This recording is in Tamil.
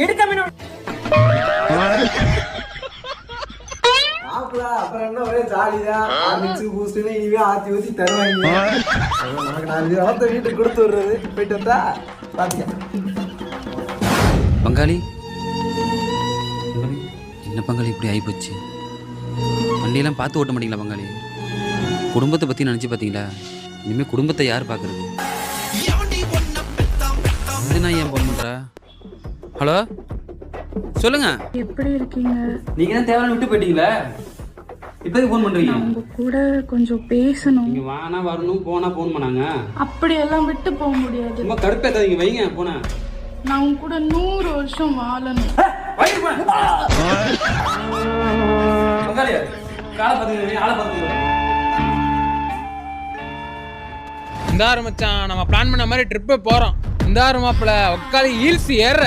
எடுக்காம அப்புறம் என்ன ஒரே ஜாலிதான். பூஸ்ட்னு இனிமே ஆத்தி ஊத்தி தருவாங்க. நமக்கு 4 வளர்த்த வீட்டுக்கு கொடுத்து விடுறது. போயிட்டு வந்தா பாத்துக்க. பங்காளி என்ன பங்காளி இப்படி ஆகிப்போச்சு? வண்டியெல்லாம் பார்த்து ஓட்ட மாட்டீங்களா பங்காளி? குடும்பத்தை பற்றி நினச்சி பார்த்தீங்களா? இனிமேல் குடும்பத்தை யார் பார்க்குறது? அது நான் ஏன் ஃபோன் பண்ணுறா? ஹலோ சொல்லுங்க. எப்படி இருக்கீங்க? நீங்க தான் தேவையான விட்டு போயிட்டீங்களா? இப்போதைக்கு ஃபோன் பண்றீங்க? உங்க கூட கொஞ்சம் பேசணும். நீங்க வானா வரணும் போனா ஃபோன் பண்ணாங்க. அப்படியெல்லாம் விட்டு போக முடியாது. சும்மா கடுப்பேத்தாதீங்க, வைங்க போனா. நான் உங்க கூட 100 வருஷம் வாழணும். பங்காளியா காலை பார்த்துங்க, ஆளை பார்த்துங்க. இந்த மச்சான் நம்ம பிளான் பண்ண மாதிரி ட்ரிப்பு போறோம். இந்த மாப்பிள்ள உக்காலி ஹீல்ஸ் ஏற